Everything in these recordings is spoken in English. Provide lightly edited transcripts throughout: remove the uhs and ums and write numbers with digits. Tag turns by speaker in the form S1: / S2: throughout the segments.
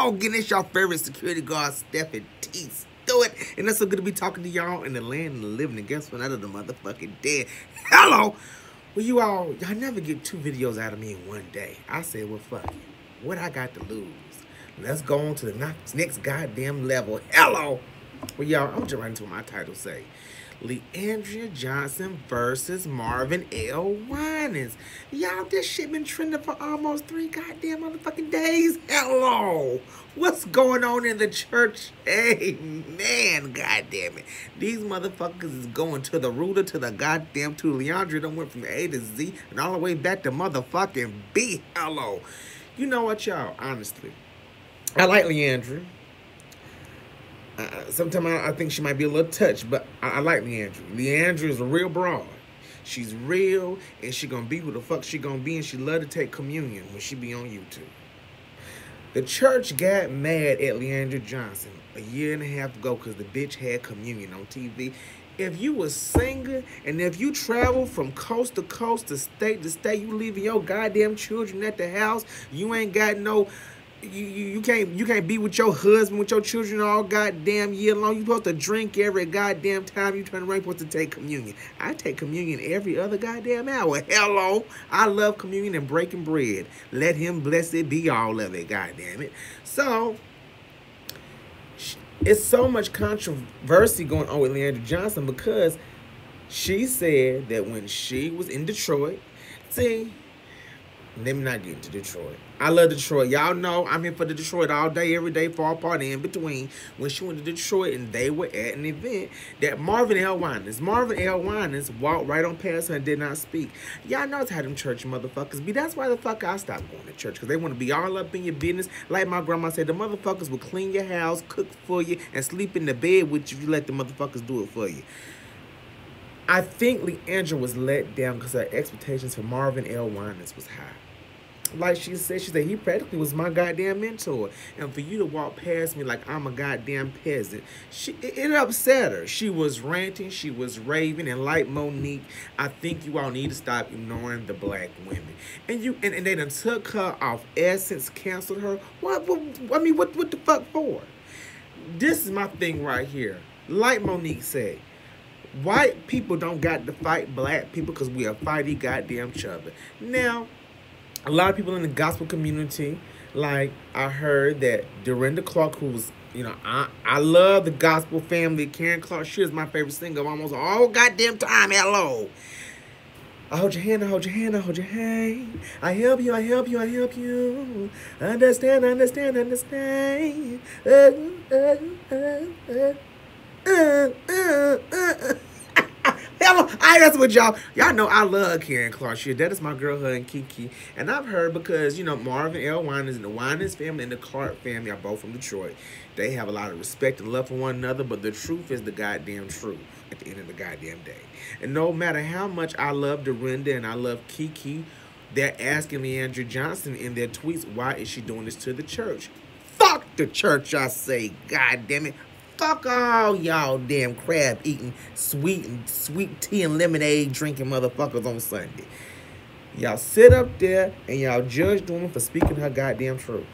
S1: Again, it's your favorite security guard, Stephen T. Stewart. And it's so good to be talking to y'all in the land of the living. And guess what? Out of the motherfucking dead. Hello! Well, y'all never get 2 videos out of me in one day. I said, well, fuck it. What I got to lose? Let's go on to the next goddamn level. Hello! Well, y'all, I'm just right into what my title say. Leandria Johnson versus Marvin L. Winans. Y'all, this shit been trending for almost 3 goddamn motherfucking days. Hello. What's going on in the church? Hey, man, goddamn it. These motherfuckers is going to the rooter, to the goddamn, to Leandria. Done went from A to Z and all the way back to motherfucking B. Hello. You know what, y'all? Honestly, I like Leandria. Sometimes I think she might be a little touched, but I like Leandria. Leandria is a real broad. She's real, and she gonna be who the fuck she gonna be, and she love to take communion when she be on YouTube. The church got mad at Leandria Johnson a year and a half ago because the bitch had communion on TV. If you a singer, and if you travel from coast to coast, to state, you leaving your goddamn children at the house, you ain't got no... You can't be with your husband, with your children all goddamn year long. You supposed to drink every goddamn time you turn around. You supposed to take communion. I take communion every other goddamn hour. Hello. I love communion and breaking bread. Let him bless it be all of it, goddamn it. So, it's so much controversy going on with Leandria Johnson because she said that when she was in Detroit, see, let me not get into Detroit. I love Detroit. Y'all know I'm here for the Detroit all day, every day, far apart in between. When she went to Detroit and they were at an event that Marvin L. Winans walked right on past her and did not speak. Y'all know how them church motherfuckers be. That's why the fuck I stopped going to church, because they want to be all up in your business. Like my grandma said, the motherfuckers will clean your house, cook for you, and sleep in the bed with you if you let the motherfuckers do it for you. I think Leandria was let down because her expectations for Marvin L. Winans was high. Like she said, he practically was my goddamn mentor. And for you to walk past me like I'm a goddamn peasant, it upset her. She was ranting, she was raving, and like Monique, I think you all need to stop ignoring the black women. And they done took her off Essence, canceled her. What the fuck for? This is my thing right here. Like Monique said, white people don't got to fight black people because we are fighting goddamn each other. Now, a lot of people in the gospel community, like I heard that Dorinda Clark, who's, you know, I love the gospel family. Karen Clark, she is my favorite singer of almost all goddamn time. Hello. I hold your hand, I hold your hand, I hold your hand. I help you, I help you, I help you. Understand, understand, understand. Hello, that's what y'all know. I love Karen Clark. That is my girl, her and Kiki. And I've heard because, you know, Marvin L. Winans and the Winans family and the Clark family are both from Detroit. They have a lot of respect and love for one another, but the truth is the goddamn truth at the end of the goddamn day. And no matter how much I love Dorinda and I love Kiki, they're asking Leandria Johnson in their tweets, why is she doing this to the church? Fuck the church, I say, goddamn it. Fuck all y'all damn crab eating, sweet tea and lemonade drinking motherfuckers on Sunday. Y'all sit up there and y'all judge the woman for speaking her goddamn truth.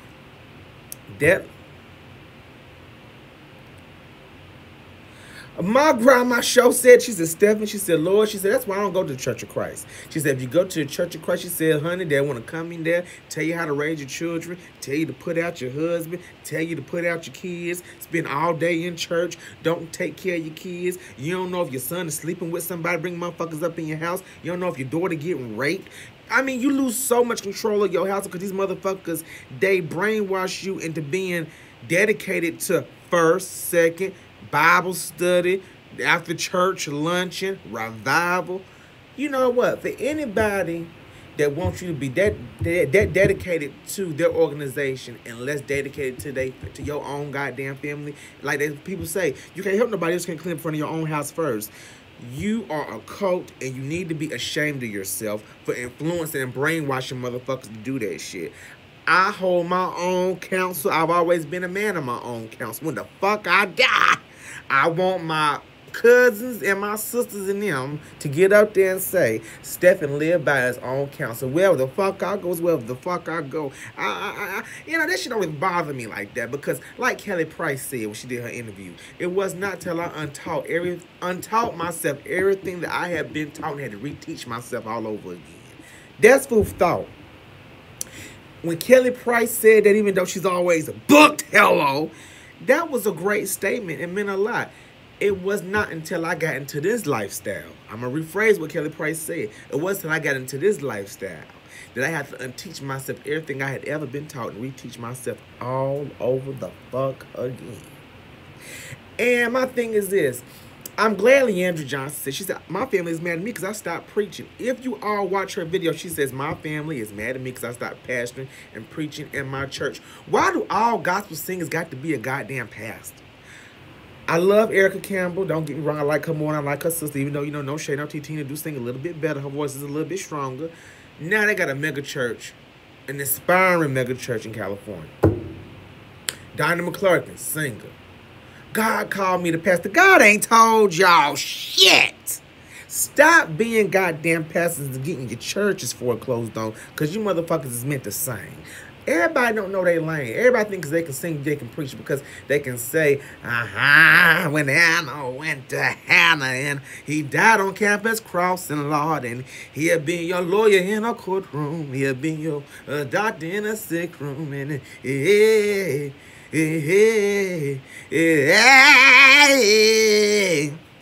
S1: My grandma show said, she said, Stephanie, she said, Lord, she said, that's why I don't go to the Church of Christ. She said, if you go to the Church of Christ, she said, honey, they want to come in there, tell you how to raise your children, tell you to put out your husband, tell you to put out your kids, spend all day in church, don't take care of your kids. You don't know if your son is sleeping with somebody, bring motherfuckers up in your house. You don't know if your daughter getting raped. I mean, you lose so much control of your house because these motherfuckers, they brainwash you into being dedicated to first, second, Bible study, after church, luncheon, revival. You know what? For anybody that wants you to be dedicated to their organization and less dedicated to your own goddamn family, like people say, you can't help nobody else, can clean in front of your own house first. You are a cult, and you need to be ashamed of yourself for influencing and brainwashing motherfuckers to do that shit. I hold my own counsel. I've always been a man of my own counsel. When the fuck I die, I want my cousins and my sisters and them to get up there and say Stephen lived by his own counsel. Wherever the fuck I go is wherever the fuck I go. That shit always bother me like that because, like Kelly Price said when she did her interview, it was not till I untaught myself everything that I had been taught and had to reteach myself all over again. That's food for thought. When Kelly Price said that, even though she's always booked, hello, that was a great statement and meant a lot. It was not until I got into this lifestyle. I'm going to rephrase what Kelly Price said. It wasn't until I got into this lifestyle that I had to unteach myself everything I had ever been taught and reteach myself all over the fuck again. And my thing is this. I'm glad Leandria Johnson said, she said, my family is mad at me because I stopped preaching. If you all watch her video, she says, my family is mad at me because I stopped pastoring and preaching in my church. Why do all gospel singers got to be a goddamn pastor? I love Erica Campbell. Don't get me wrong. I like her more than I like her sister, even though, you know, no shade, no Tina do sing a little bit better. Her voice is a little bit stronger. Now they got a mega church, an inspiring mega church in California. Dinah McClurkin, singer. God called me to pastor. God ain't told y'all shit. Stop being goddamn pastors and getting your churches foreclosed on because you motherfuckers is meant to sing. Everybody don't know their lane. Everybody thinks they can sing, they can preach because they can say, when Anna went to Hannah and he died on campus crossing, Lord, and he'll be your lawyer in a courtroom. He'll be your doctor in a sick room. And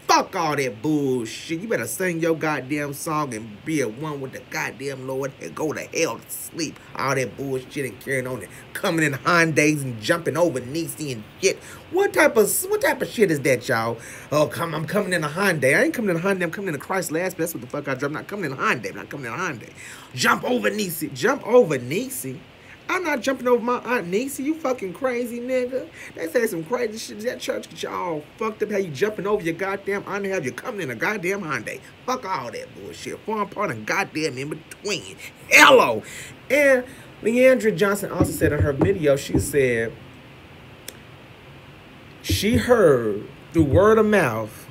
S1: fuck all that bullshit. You better sing your goddamn song and be at one with the goddamn Lord and go to hell to sleep. All that bullshit and carrying on and coming in Hyundais and jumping over Niecy and shit. What type of shit is that, y'all? Oh, I'm coming in a Hyundai. I ain't coming in a Hyundai. I'm coming in a Chrysler. That's what the fuck I drive. I'm not coming in a Hyundai. I'm not coming in a Hyundai. Jump over Niecy. Jump over Niecy? I'm not jumping over my Aunt Niecy. You fucking crazy nigga. They say some crazy shit. That church get y'all fucked up. How you jumping over your goddamn aunt and have you coming in a goddamn Hyundai. Fuck all that bullshit. Foreign part and goddamn in between. Hello. And Leandria Johnson also said in her video, she said she heard through word of mouth.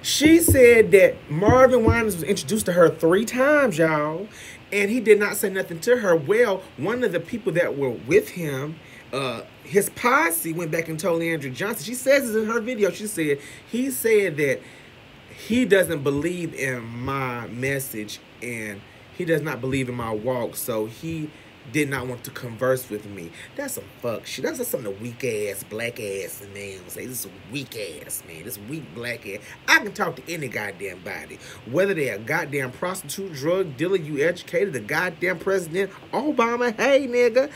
S1: She said that Marvin Winans was introduced to her 3 times, y'all. And he did not say nothing to her. Well, one of the people that were with him, his posse, went back and told Leandria Johnson. She says this in her video. She said, he said that he doesn't believe in my message and he does not believe in my walk. So he did not want to converse with me. That's some fuck shit. That's something a weak ass, black ass man say. This is a weak ass man. This weak black ass. I can talk to any goddamn body. Whether they're a goddamn prostitute, drug dealer, you educated, a goddamn president, Obama, hey nigga,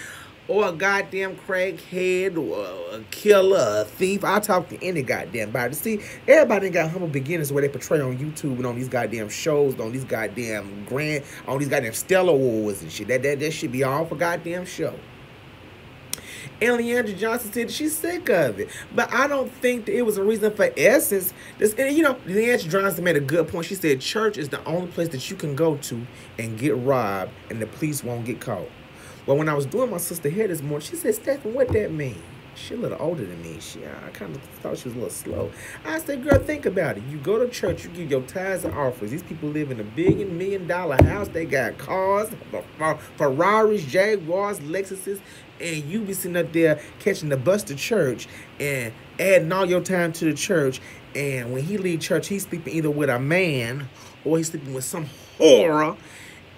S1: or a goddamn crackhead, or a killer, a thief. I talk to any goddamn body. See, everybody got humble beginnings where they portray on YouTube and on these goddamn shows, on these goddamn Stellar Wars and shit. That should be all for goddamn show. And Leandria Johnson said she's sick of it. But I don't think that it was a reason for Essence. And, you know, Leandria Johnson made a good point. She said church is the only place that you can go to and get robbed and the police won't get caught. Well, when I was doing my sister hair this morning, she said, Stephen, what that mean? She a little older than me. I kind of thought she was a little slow. I said, girl, think about it. You go to church, you give your tithes and offerings. These people live in a $1 million house. They got cars, Ferraris, Jaguars, Lexuses, and you be sitting up there catching the bus to church and adding all your time to the church. And when he leave church, he's sleeping either with a man or he's sleeping with some whore.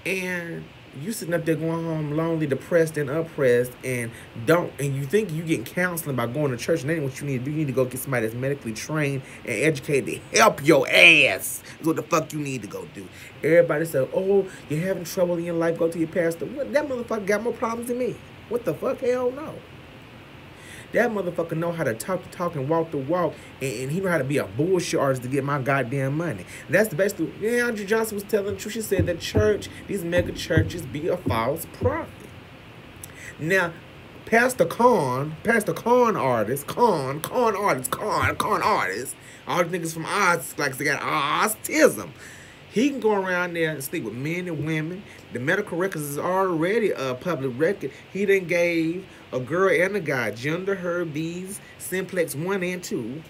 S1: And you sitting up there going home lonely, depressed, and oppressed, and you think you getting counseling by going to church, and that ain't what you need to do. You need to go get somebody that's medically trained and educated to help your ass. Is what the fuck you need to go do. Everybody say, oh, you're having trouble in your life, go to your pastor. What, that motherfucker got more problems than me. What the fuck? Hell no. That motherfucker know how to talk the talk and walk the walk, and he know how to be a bullshit artist to get my goddamn money. And that's the best. Leandria Johnson was telling the truth. She said that church, these mega churches, be a false prophet. Now, Pastor Con artists, all the niggas from Oz, like they got autism. He can go around there and sleep with men and women. The medical records is already a public record. He done gave a girl and a guy gender herpes simplex 1 and 2.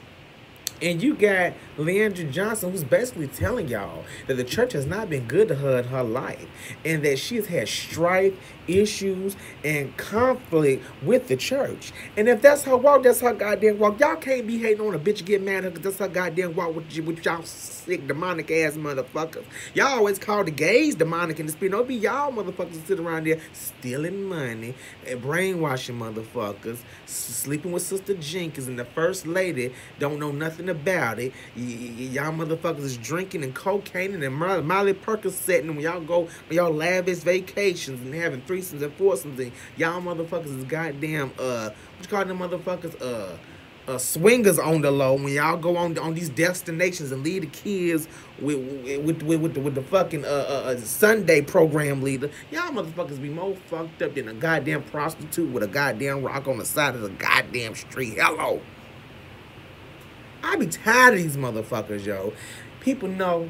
S1: And you got Leandria Johnson, who's basically telling y'all that the church has not been good to her in her life, and that she has had strife, issues, and conflict with the church. And if that's her walk, that's her goddamn walk. Y'all can't be hating on a bitch get mad at her because that's her goddamn walk with y'all sick, demonic ass motherfuckers. Y'all always call the gays demonic in the spirit. Don't be y'all motherfuckers sit around there stealing money and brainwashing motherfuckers, sleeping with Sister Jenkins and the First Lady, don't know nothing about it. Y'all motherfuckers is drinking and cocaine and Molly Percocet, and when y'all go on y'all lavish vacations and having threesomes and foursomes, and y'all motherfuckers is goddamn what you call them motherfuckers swingers on the low. When y'all go on these destinations and lead the kids with the fucking Sunday program leader, y'all motherfuckers be more fucked up than a goddamn prostitute with a goddamn rock on the side of the goddamn street. Hello. I be tired of these motherfuckers, yo. People know,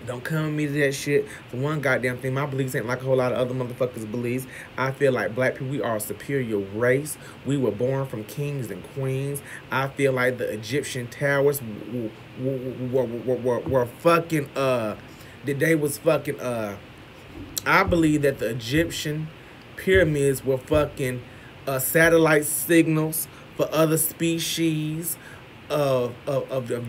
S1: don't come with me to that shit. For one goddamn thing, my beliefs ain't like a whole lot of other motherfuckers' beliefs. I feel like black people, we are a superior race. We were born from kings and queens. I feel like the Egyptian towers were fucking, they was fucking, I believe that the Egyptian pyramids were fucking satellite signals for other species of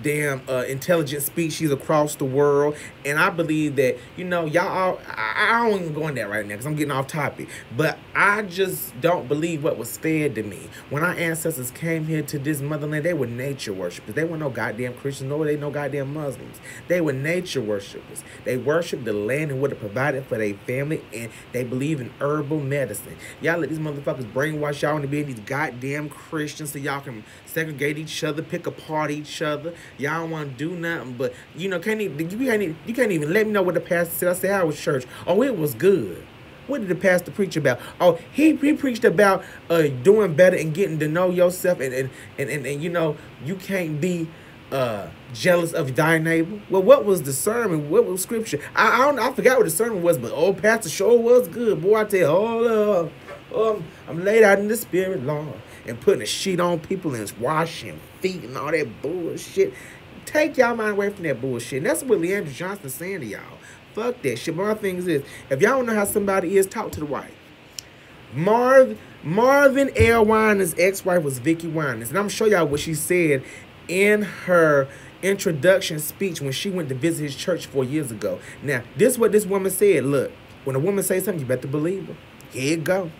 S1: damn intelligent species across the world. And I believe that, you know, y'all, I don't even go in that right now because I'm getting off topic, but I just don't believe what was fed to me. When our ancestors came here to this motherland, they were nature worshipers. They were no goddamn Christians, nor were they no goddamn Muslims. They were nature worshipers. They worshiped the land and what it provided for their family, and they believe in herbal medicine. Y'all let these motherfuckers brainwash y'all into being these goddamn Christians so y'all can segregate each other, pick apart each other. Y'all don't want to do nothing, but you know, you can't even let me know what the pastor said. I said, how was church? Oh, it was good. What did the pastor preach about? Oh, he preached about doing better and getting to know yourself, and you know, you can't be jealous of thy neighbor. Well, what was the sermon? What was scripture? I forgot what the sermon was, but old pastor sure was good. Boy, I tell you, I'm laid out in the spirit, Lord, and putting a sheet on people and washing feet and all that bullshit. Take y'all mind away from that bullshit. And that's what Leandria Johnson's saying to y'all. Fuck that shit. But my thing is this: if y'all don't know how somebody is, talk to the wife. Marvin L. Winans' ex-wife was Vicky Winans, and I'm gonna show y'all what she said in her introduction speech when she went to visit his church 4 years ago. Now, this is what this woman said. Look, when a woman says something, you better believe her. Here it go.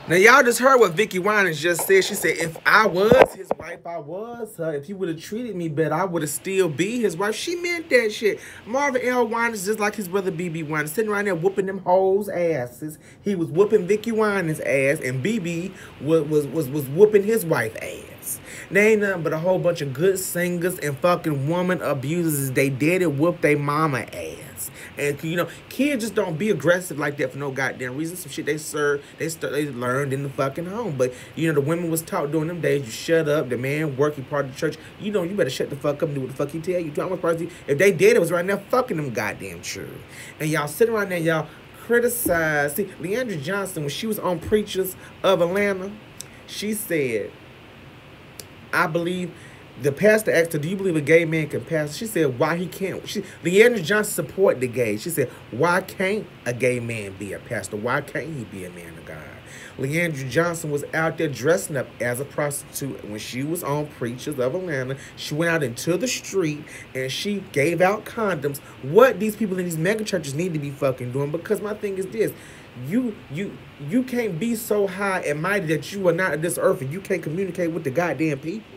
S1: Now, y'all just heard what Vicky Winans just said. She said, if I was his wife, I was her. If he would have treated me better, I would have still be his wife. She meant that shit. Marvin L. Winans, just like his brother BB Winans, sitting around there whooping them hoes' asses. He was whooping Vicky Winans' ass, and BB was whooping his wife's ass. They ain't nothing but a whole bunch of good singers and fucking woman abusers. They did it, whoop they mama ass. And, you know, kids just don't be aggressive like that for no goddamn reason. Some shit they learned in the fucking home. But, you know, the women was taught during them days, you shut up, the man working part of the church. You know, you better shut the fuck up and do what the fuck he tell you to. If they did, it was right now fucking them goddamn children. And y'all sitting around there, y'all criticize. See, Leandria Johnson, when she was on Preachers of Atlanta, she said, I believe... The pastor asked her, do you believe a gay man can pastor? She said, why he can't? Leandria Johnson support the gays. She said, why can't a gay man be a pastor? Why can't he be a man of God? Leandria Johnson was out there dressing up as a prostitute when she was on Preachers of Atlanta. She went out into the street and she gave out condoms. What these people in these mega churches need to be fucking doing, because my thing is this. You can't be so high and mighty that you are not of this earth and you can't communicate with the goddamn people.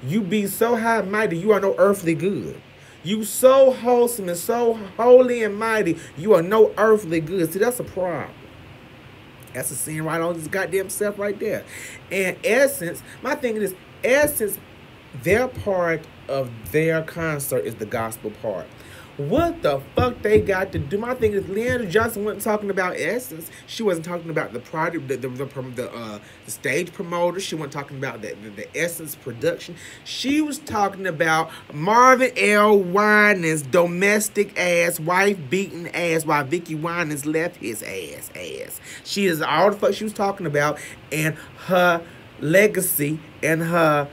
S1: You be so high and mighty, you are no earthly good. You so wholesome and so holy and mighty, you are no earthly good. See, that's a problem. That's a sin right on this goddamn self right there. And Essence, my thing is, Essence, their part of their concert is the gospel part. What the fuck they got to do? My thing is, Leandria Johnson wasn't talking about Essence. She wasn't talking about the product, the stage promoter. She wasn't talking about the Essence production. She was talking about Marvin L. Winans' domestic ass, wife beating ass, while Vicky Winans left his ass. She is all the fuck she was talking about, and her legacy and her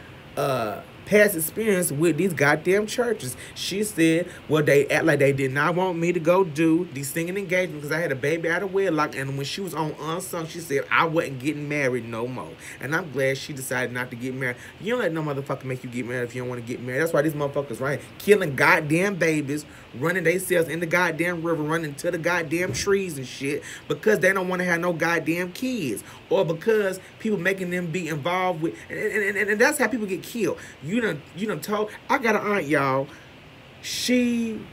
S1: past experience with these goddamn churches. She said, well, they act like they did not want me to go do these singing engagements because I had a baby out of wedlock. And when she was on Unsung, she said I wasn't getting married no more. And I'm glad she decided not to get married. You don't let no motherfucker make you get married if you don't want to get married. That's why these motherfuckers, right, killing goddamn babies, running themselves in the goddamn river, running to the goddamn trees and shit because they don't want to have no goddamn kids, or because people making them be involved with, and that's how people get killed. You done told. I got an aunt, y'all. She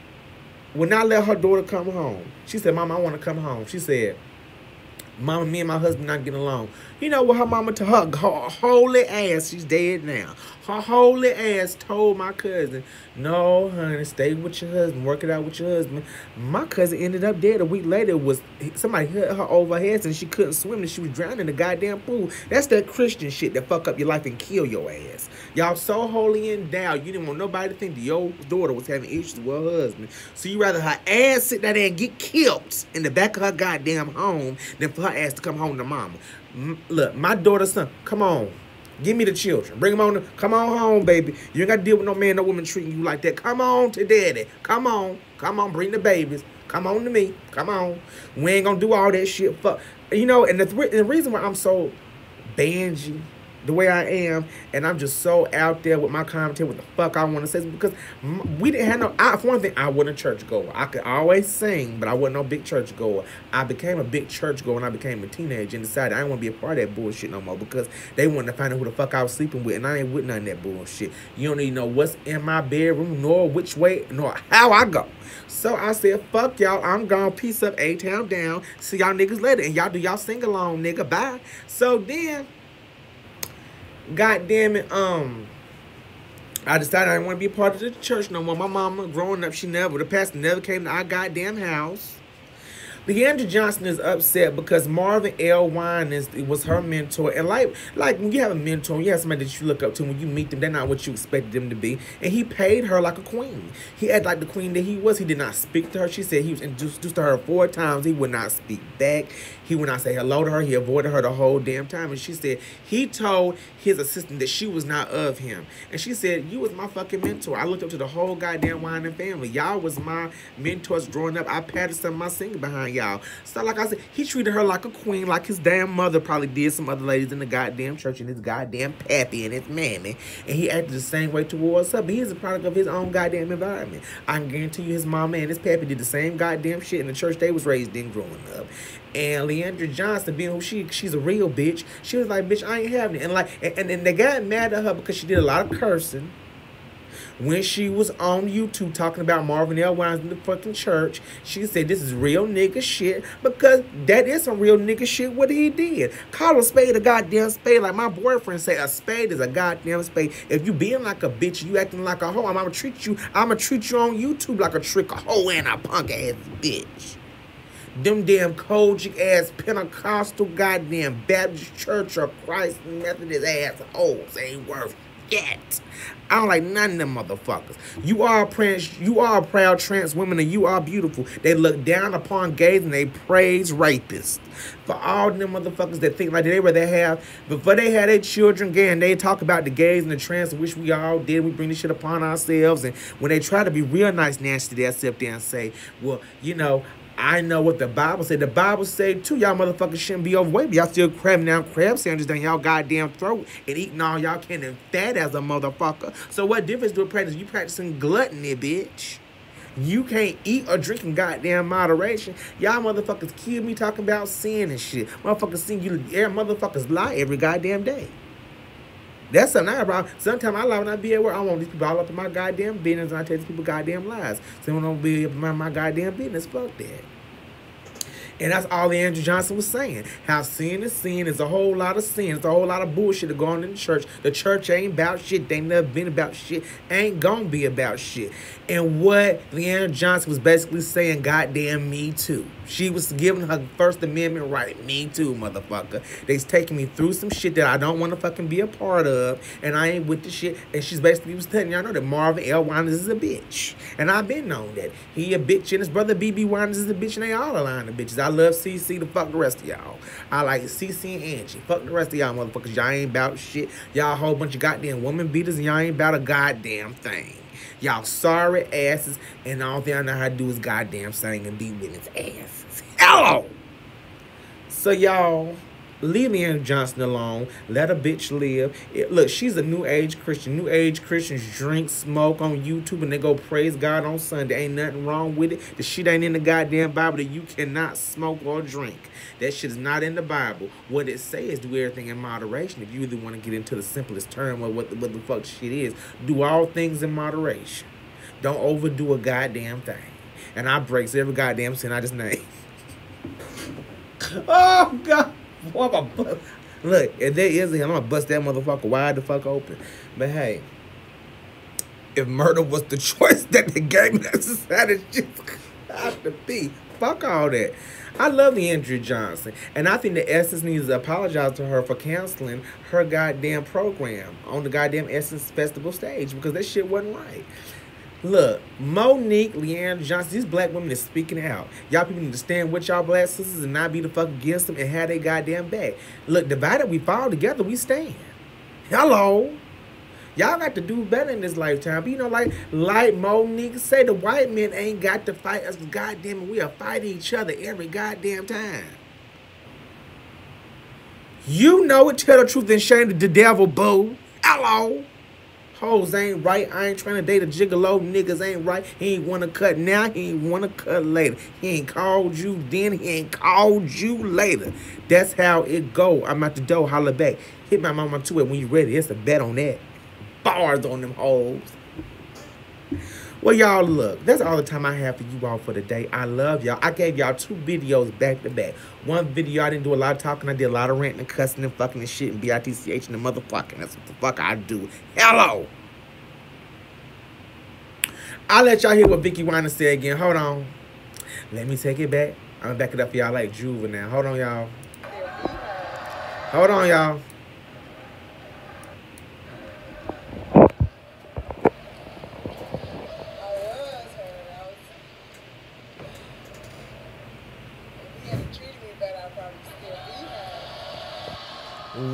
S1: would not let her daughter come home. She said, Mama, I want to come home. She said, Mama, me and my husband not getting along. You know what her mama to her holy ass, she's dead now. Her holy ass told my cousin, no, honey, stay with your husband, work it out with your husband. My cousin ended up dead. A week later, was somebody hit her over her head and she couldn't swim and she was drowning in the goddamn pool. That's that Christian shit that fuck up your life and kill your ass. Y'all so holy endowed, you didn't want nobody to think that your daughter was having issues with her husband. So you rather her ass sit down there and get killed in the back of her goddamn home than for her ass to come home to mama. Look, my daughter's son, come on. Give me the children. Bring them on. Come on home, baby. You ain't got to deal with no man, no woman treating you like that. Come on to daddy. Come on. Come on. Bring the babies. Come on to me. Come on. We ain't going to do all that shit. Fuck. You know, and the reason why I'm so bangy the way I am, and I'm just so out there with my commentary, what the fuck I want to say, because we didn't have no, for one thing, I wasn't a churchgoer. I could always sing, but I wasn't no big churchgoer. I became a big churchgoer when I became a teenager and decided I didn't want to be a part of that bullshit no more because they wanted to find out who the fuck I was sleeping with, and I ain't with none of that bullshit. You don't even know what's in my bedroom, nor which way, nor how I go. So I said, fuck y'all, I'm gone, peace up, A-Town down, see y'all niggas later, and y'all do y'all sing along, nigga, bye. So then, God damn it, I decided I didn't want to be a part of the church no more. My mama, growing up, the pastor never came to our goddamn house. Leandria Johnson is upset because Marvin L. Winans was her mentor. And like when you have a mentor, you have somebody that you look up to, when you meet them, they're not what you expected them to be. And he paid her like a queen. He acted like the queen that he was. He did not speak to her. She said he was introduced to her 4 times. He would not speak back. He would not say hello to her. He avoided her the whole damn time. And she said he told his assistant that she was not of him. And she said, you was my fucking mentor. I looked up to the whole goddamn Winans family. Y'all was my mentors growing up. I patted some of my singing behind y'all. So like I said, he treated her like a queen, like his damn mother probably did some other ladies in the goddamn church, and his goddamn pappy and his mammy. And he acted the same way towards her. But he's a product of his own goddamn environment. I can guarantee you his mama and his pappy did the same goddamn shit in the church they was raised in growing up. And Leandria Johnson, being who she's a real bitch, she was like, bitch, I ain't having it. And they got mad at her because she did a lot of cursing when she was on YouTube talking about Marvin L. Winans in the fucking church. She said this is real nigga shit, because that is some real nigga shit what he did. Call a spade a goddamn spade. Like my boyfriend say, a spade is a goddamn spade. If you being like a bitch, you acting like a hoe, I'm gonna treat you on YouTube like a trick, a hoe, and a punk ass bitch. Them damn Kojic ass Pentecostal goddamn Baptist Church of Christ Methodist ass hoes ain't worth shit. I don't like none of them motherfuckers. You are a proud trans woman, and you are beautiful. They look down upon gays and they praise rapists. For all them motherfuckers that think like they rather have, before they had their children gay, and they talk about the gays and the trans, which we all did, we bring this shit upon ourselves. And when they try to be real nice, nasty, they'll sit there and say, well, you know, I know what the Bible said. The Bible said, too, y'all motherfuckers shouldn't be overweight, but y'all still cramming down crab sandwiches down y'all goddamn throat and eating all y'all can and fat as a motherfucker. So what difference do it practice? You practicing gluttony, bitch. You can't eat or drink in goddamn moderation. Y'all motherfuckers kill me talking about sin and shit. Motherfuckers see you, motherfuckers lie every goddamn day. That's something I have problem. Sometimes I lie when I be at work. I want these people all up in my goddamn business, and I tell these people goddamn lies. So they don't be up in my goddamn business. Fuck that. And that's all Andrew Johnson was saying. How sin is sin. It's a whole lot of sin. It's a whole lot of bullshit going on in the church. The church ain't about shit. They ain't never been about shit. Ain't gonna be about shit. And what Leandria Johnson was basically saying, goddamn me too. She was giving her First Amendment right. Me too, motherfucker. They's taking me through some shit that I don't want to fucking be a part of. And I ain't with the shit. And she's basically was telling y'all know that Marvin L. Winans is a bitch. And I've been known that. He a bitch and his brother B.B. Winans is a bitch. And they all a line of bitches. I love CC to fuck the rest of y'all. I like CC and Angie. Fuck the rest of y'all motherfuckers. Y'all ain't about shit. Y'all a whole bunch of goddamn woman beaters and y'all ain't about a goddamn thing. Y'all sorry asses, and all thing I know how to do is goddamn sing and beat women's asses. Hello! So y'all, leave Leandria Johnson alone. Let a bitch live. Look, she's a new age Christian. New age Christians drink, smoke on YouTube, and they go praise God on Sunday. Ain't nothing wrong with it. The shit ain't in the goddamn Bible that you cannot smoke or drink. That shit is not in the Bible. What it says is do everything in moderation. If you really want to get into the simplest term of what the fuck shit is, do all things in moderation. Don't overdo a goddamn thing. And I breaks every goddamn sin I just named. Oh, God. Look, if there is a hell, I'm gonna bust that motherfucker wide the fuck open. But hey, if murder was the choice that the game decided just have to be, fuck all that. I love Leandria Johnson, and I think the Essence needs to apologize to her for canceling her goddamn program on the goddamn Essence Festival stage because that shit wasn't right. Look, Monique, Leandria Johnson, these black women is speaking out. Y'all people need to stand with y'all black sisters and not be the fuck against them and have they goddamn back. Look, divided we fall, together we stand. Hello. Y'all got to do better in this lifetime. But you know, like Monique say, the white men ain't got to fight us. Goddamn it, we'll fight each other every goddamn time. You know it, tell the truth and shame the devil, boo. Hello. Hoes ain't right. I ain't trying to date a gigolo. Niggas ain't right. He ain't want to cut now. He ain't want to cut later. He ain't called you then. He ain't called you later. That's how it go. I'm at the door. Holla back. Hit my mama to it when you ready. It's a bet on that. Bars on them hoes. Well, y'all, look. That's all the time I have for you all for today. I love y'all. I gave y'all 2 videos back to back. One video, I didn't do a lot of talking. I did a lot of ranting and cussing and fucking and shit and bitch and the motherfucking. That's what the fuck I do. Hello. I'll let y'all hear what Vicky Winans said again. Hold on. Let me take it back. I'm going to back it up for y'all like Juvenile. Hold on, y'all. Hold on, y'all.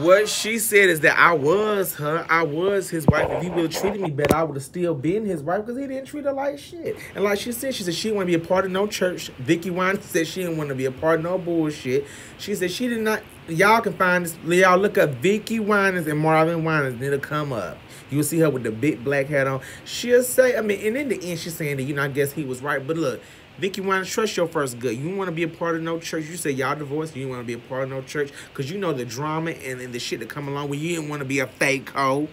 S1: What she said is that I was his wife. If he would have treated me better, I would have still been his wife because he didn't treat her like shit. And like she said she didn't want to be a part of no church. Vicky Winans said she didn't want to be a part of no bullshit. She said she did not. Y'all can find this. Y'all look up Vicky Winans and Marvin Winans. It'll come up. You'll see her with the big black hat on. She'll say, I mean, and in the end, she's saying that, you know, I guess he was right. But look, Vicky Winans, trust your first gut. You want to be a part of no church. You say y'all divorced. You want to be a part of no church because you know the drama and the shit that come along with you didn't want to be a fake hoe.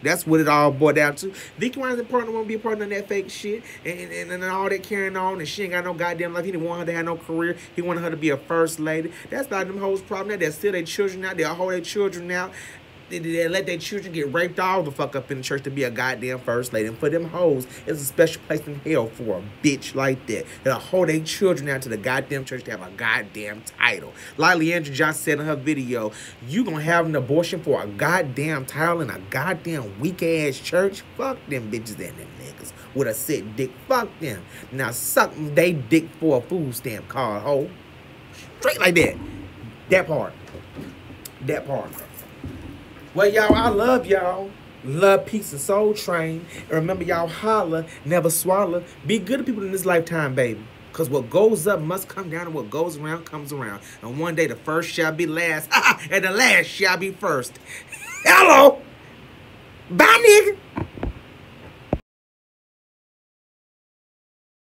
S1: That's what it all boiled down to. Vicky Winans' partner want to be a part of that fake shit and all that carrying on, and she ain't got no goddamn life. He didn't want her to have no career. He wanted her to be a first lady. That's not them hoes' problem. They'll steal their children out. They'll hold their children out. They let their children get raped all the fuck up in the church to be a goddamn first lady. And for them hoes, it's a special place in hell for a bitch like that. They'll hold their children out to the goddamn church to have a goddamn title. Like Leandria Johnson said in her video, you gonna have an abortion for a goddamn title in a goddamn weak-ass church? Fuck them bitches and them niggas with a sick dick. Fuck them. Now suck they dick for a food stamp card, hoe. Straight like that. That part. That part. Well, y'all, I love y'all. Love, peace, and soul train. And remember, y'all, holla, never swallow. Be good to people in this lifetime, baby. Because what goes up must come down, and what goes around comes around. And one day, the first shall be last, and the last shall be first. Hello. Bye, nigga.